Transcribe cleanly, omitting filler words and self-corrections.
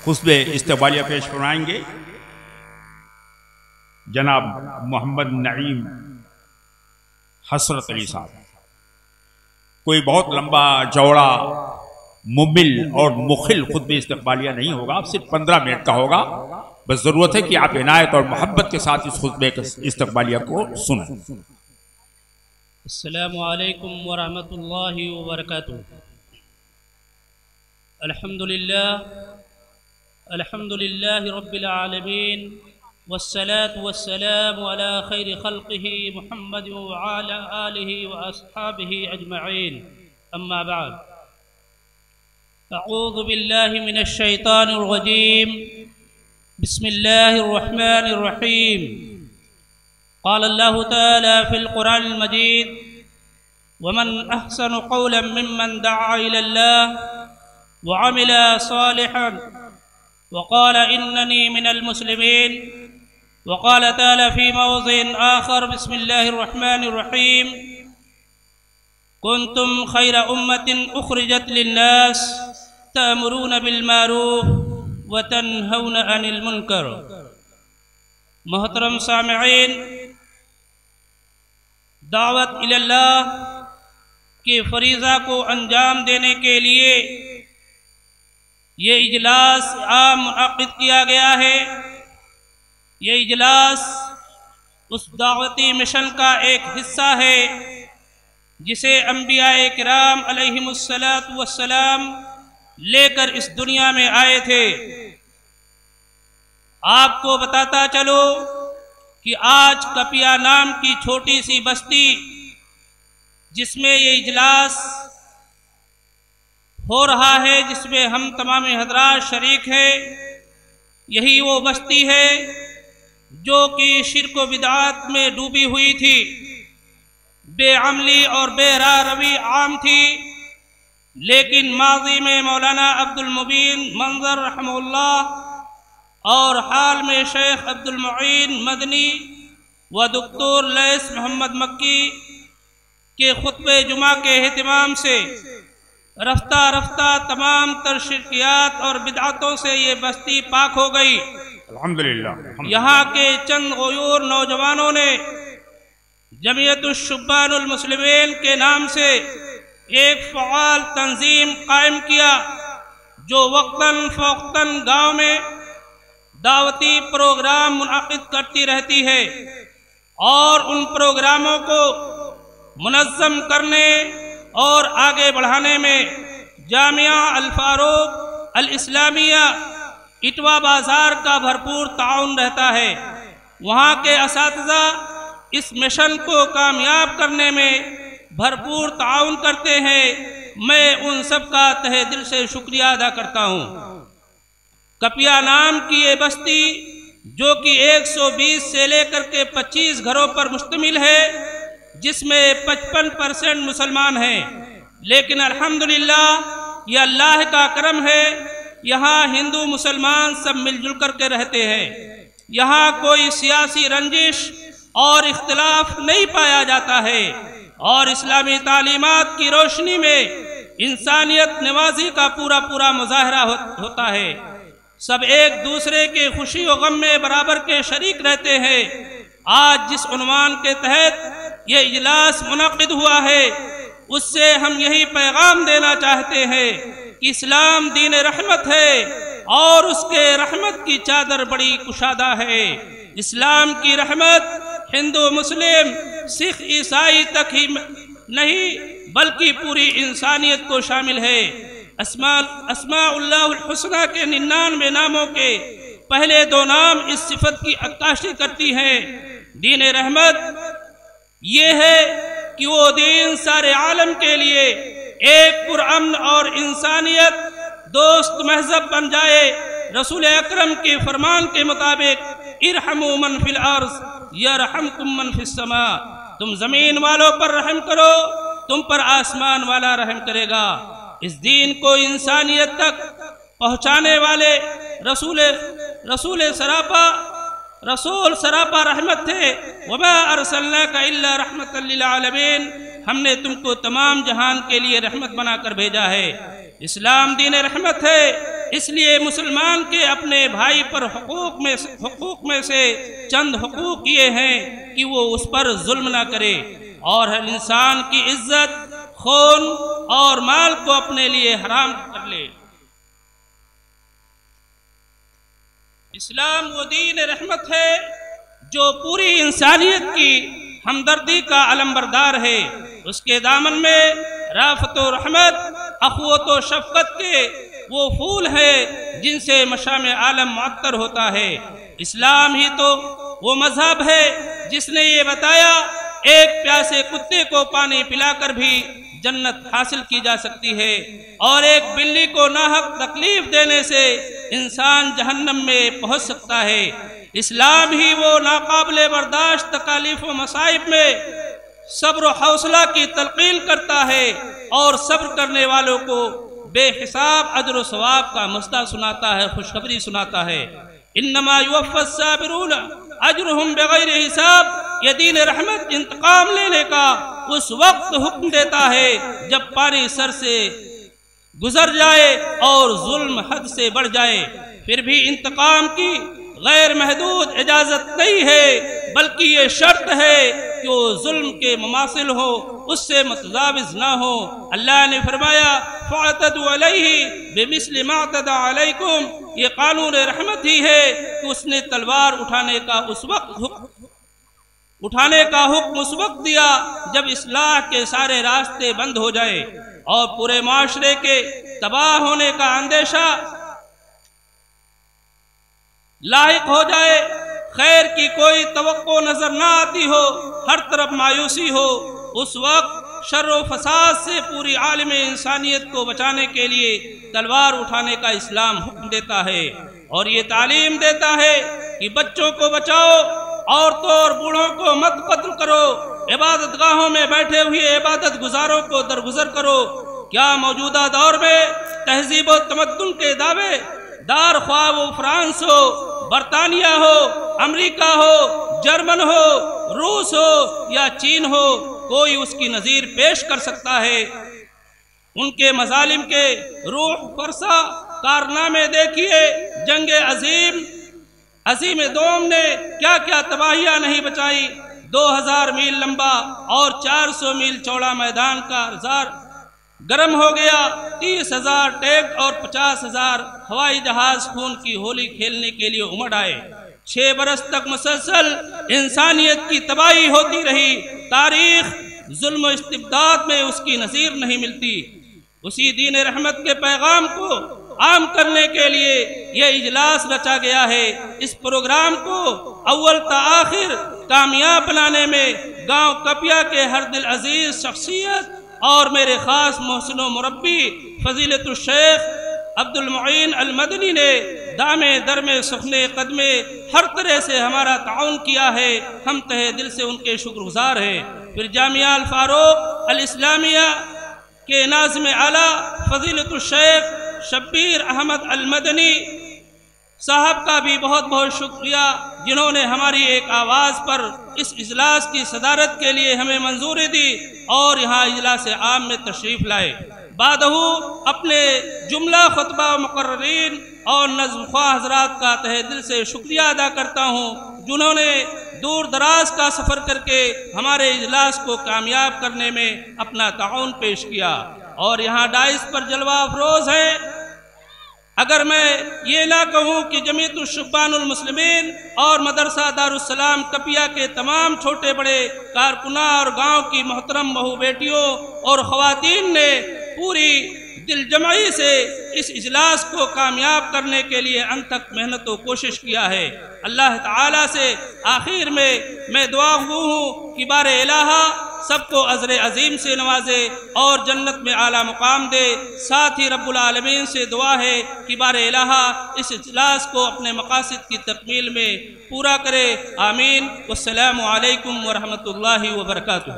خطبہ استقبالیہ پیش فرمائیں گے جناب محمد نعیم حسرت علی صاحب۔ کوئی بہت لمبا چوڑا ممل اور مخل خطبہ استقبالیہ نہیں ہوگا، صرف 15 منٹ کا ہوگا۔ بس ضرورت ہے کہ آپ عنایت اور محبت کے ساتھ اس خطبہ استقبالیہ کو سنیں۔ السلام علیکم ورحمۃ اللہ وبرکاتہ۔ الحمد للہ رب العالمین والصلاة والسلام على خیر خلقہ محمد وعلى آلہ واصحابہ اجمعین، اما بعد، اعوذ باللہ من الشیطان الرجیم، بسم اللہ الرحمن الرحیم۔ قال اللہ تعالی فی القرآن المجید: ومن احسن قولا ممن دعا الى اللہ وعمل صالحا وقال اننی من المسلمین۔ وقال تعالی فی موضع آخر: بسم اللہ الرحمن الرحیم، کنتم خیر امت اخرجت للناس تأمرون بالمعروف وتنہون عن المنکر۔ محترم سامعین، دعوت الی اللہ کے فریضہ کو انجام دینے کے لیے یہ اجلاس عام منعقد کیا گیا ہے۔ یہ اجلاس اس دعوتی مشن کا ایک حصہ ہے جسے انبیاء کرام علیہم السلام لے کر اس دنیا میں آئے تھے۔ آپ کو بتاتا چلو کہ آج کپیا نام کی چھوٹی سی بستی جس میں یہ اجلاس ہو رہا ہے، جس میں ہم تمام حضرات شریک ہیں، یہی وہ بستی ہے جو کہ شرک و بدعات میں ڈوبی ہوئی تھی، بے عملی اور بے راہ روی عام تھی۔ لیکن ماضی میں مولانا عبد المبین منظر رحمہ اللہ اور حال میں شیخ عبد المعین مدنی و دکتور لیث محمد مکی کے خطبہ جمعہ کے اہتمام سے رفتہ رفتہ تمام تر شرکیات اور بدعتوں سے یہ بستی پاک ہو گئی۔ الحمدللہ۔ یہاں کے چند غیور نوجوانوں نے جمعیت الشبان المسلمین کے نام سے ایک فعال تنظیم قائم کیا جو وقتاً فوقتاً گاؤں میں دعوتی پروگرام منعقد کرتی رہتی ہے، اور ان پروگراموں کو منظم کرنے اور آگے بڑھانے میں جامعہ الفاروق الاسلامیہ اٹوا بازار کا بھرپور تعاون رہتا ہے۔ وہاں کے اساتذہ اس مشن کو کامیاب کرنے میں بھرپور تعاون کرتے ہیں۔ میں ان سب کا تہہ دل سے شکریہ ادا کرتا ہوں۔ کپیا نام کی یہ بستی جو کہ 120 سے لے کر کے 25 گھروں پر مشتمل ہے، جس میں 55% مسلمان ہیں، لیکن الحمدللہ یہ اللہ کا کرم ہے، یہاں ہندو مسلمان سب مل جل کر کے رہتے ہیں۔ یہاں کوئی سیاسی رنجش اور اختلاف نہیں پایا جاتا ہے، اور اسلامی تعلیمات کی روشنی میں انسانیت نوازی کا پورا مظاہرہ ہوتا ہے۔ سب ایک دوسرے کے خوشی و غم میں برابر کے شریک رہتے ہیں۔ آج جس عنوان کے تحت یہ اجلاس منعقد ہوا ہے، اس سے ہم یہی پیغام دینا چاہتے ہیں کہ اسلام دین رحمت ہے، اور اس کے رحمت کی چادر بڑی کشادہ ہے۔ اسلام کی رحمت ہندو مسلم سکھ عیسائی تک ہی نہیں بلکہ پوری انسانیت کو شامل ہے۔ اسماء اللہ الحسنہ کے 99 ناموں کے پہلے 2 نام اس صفت کی عکاسی کرتی ہیں۔ دین رحمت یہ ہے کہ وہ دین سارے عالم کے لیے ایک پرامن اور انسانیت دوست مہذب بن جائے۔ رسول اکرم کے فرمان کے مطابق ارحموا من فی الارض یرحمکم من فی السماء، تم زمین والوں پر رحم کرو، تم پر آسمان والا رحم کرے گا۔ اس دین کو انسانیت تک پہنچانے والے رسول سراپا رحمت تھے۔ وما ارسلناک الا رحمتا للعالمین، ہم نے تم کو تمام جہان کے لیے رحمت بنا کر بھیجا ہے۔ اسلام دین رحمت ہے، اس لیے مسلمان کے اپنے بھائی پر حقوق میں سے چند حقوق یہ ہیں کہ وہ اس پر ظلم نہ کرے اور ہر انسان کی عزت، خون اور مال کو اپنے لیے حرام کر لے۔ اسلام وہ دین رحمت ہے جو پوری انسانیت کی ہمدردی کا علمبردار ہے۔ اس کے دامن میں رافت و رحمت، اخوت و شفقت کے وہ پھول ہیں جن سے مشام عالم معطر ہوتا ہے۔ اسلام ہی تو وہ مذہب ہے جس نے یہ بتایا ایک پیاسے کتے کو پانی پلا کر بھی جنت حاصل کی جا سکتی ہے، اور ایک بلی کو ناحق تکلیف دینے سے انسان جہنم میں پہنچ سکتا ہے۔ اسلام ہی وہ ناقابل برداشت تکالیف و مصائب میں صبر و حوصلہ کی تلقین کرتا ہے اور صبر کرنے والوں کو بے حساب اجر و ثواب کا مژدہ سناتا ہے، خوشخبری سناتا ہے۔ انما یوفی الصابرون اجرہم بغیر حساب، یہ دین رحمت انتقام لینے کا اس وقت حکم دیتا ہے جب پانی سر سے گزر جائے اور ظلم حد سے بڑھ جائے۔ پھر بھی انتقام کی غیر محدود اجازت نہیں ہے، بلکہ یہ شرط ہے کہ وہ ظلم کے مماثل ہو، اس سے متجاوز نہ ہو۔ اللہ نے فرمایا فَاعْتَدُوا عَلَيْهِ بِمِثْلِ مَا اعْتَدَىٰ عَلَيْكُمْ، یہ قانون رحمت ہی ہے کہ اس نے تلوار اٹھانے کا حکم اس وقت دیا جب اصلاح کے سارے راستے بند ہو جائے اور پورے معاشرے کے تباہ ہونے کا اندیشہ لاحق ہو جائے، خیر کی کوئی توقع نظر نہ آتی ہو، ہر طرف مایوسی ہو۔ اس وقت شر و فساد سے پوری عالم انسانیت کو بچانے کے لیے تلوار اٹھانے کا اسلام حکم دیتا ہے، اور یہ تعلیم دیتا ہے کہ بچوں کو بچاؤ، عورتوں اور بوڑھوں کو مت قتل کرو، عبادت گاہوں میں بیٹھے ہوئے عبادت گزاروں کو درگزر کرو۔ کیا موجودہ دور میں تہذیب و تمدن کے دعوے دار خواہ وہ فرانس ہو، برطانیہ ہو، امریکہ ہو، جرمن ہو، روس ہو یا چین ہو، کوئی اس کی نظیر پیش کر سکتا ہے؟ ان کے مظالم کے روح فرسا کارنامے دیکھیے، جنگ عظیم دوم نے کیا کیا تباہیاں نہیں بچائی۔ 2000 میل لمبا اور 400 میل چوڑا میدان کا زار گرم ہو گیا، 30,000 ٹینک اور 50,000 ہوائی جہاز خون کی ہولی کھیلنے کے لیے امڑ آئے۔ 6 برس تک مسلسل انسانیت کی تباہی ہوتی رہی، تاریخ ظلم و استبداد میں اس کی نظیر نہیں ملتی۔ اسی دین رحمت کے پیغام کو عام کرنے کے لیے یہ اجلاس رچا گیا ہے۔ اس پروگرام کو اول تا آخر کامیاب بنانے میں گاؤں کپیا کے ہر دل عزیز شخصیت اور میرے خاص محسن و مربی فضیلت الشیخ عبد المعین المدنی نے دامے درمے سخنے قدمے ہر طرح سے ہمارا تعاون کیا ہے، ہم تہہ دل سے ان کے شکر گزار ہیں۔ پھر جامعہ الفاروق الاسلامیہ کے ناظم اعلیٰ فضیلت الشیخ شبیر احمد المدنی صاحب کا بھی بہت بہت شکریہ، جنہوں نے ہماری ایک آواز پر اس اجلاس کی صدارت کے لیے ہمیں منظوری دی اور یہاں اجلاس عام میں تشریف لائے۔ بعدہ اپنے جملہ خطبہ مقررین اور نظم خواہ حضرات کا تہہ دل سے شکریہ ادا کرتا ہوں، جنہوں نے دور دراز کا سفر کر کے ہمارے اجلاس کو کامیاب کرنے میں اپنا تعاون پیش کیا۔ اور یہاں ڈائس پر جلوہ افروز ہیں، اگر میں یہ نہ کہوں کہ جمعیت الشبان المسلمین اور مدرسہ دارالسلام کپیا کے تمام چھوٹے بڑے کارکناں اور گاؤں کی محترم بہو بیٹیوں اور خواتین نے پوری دل جمعی سے اس اجلاس کو کامیاب کرنے کے لیے انتھک محنت و کوشش کیا ہے۔ اللہ تعالیٰ سے آخر میں دعا ہوں کہ بار الہ سب کو اجر عظیم سے نوازے اور جنت میں اعلیٰ مقام دے۔ ساتھ ہی رب العالمین سے دعا ہے کہ بار الہ اس اجلاس کو اپنے مقاصد کی تکمیل میں پورا کرے، آمین۔ والسلام علیکم ورحمۃ اللہ وبرکاتہ۔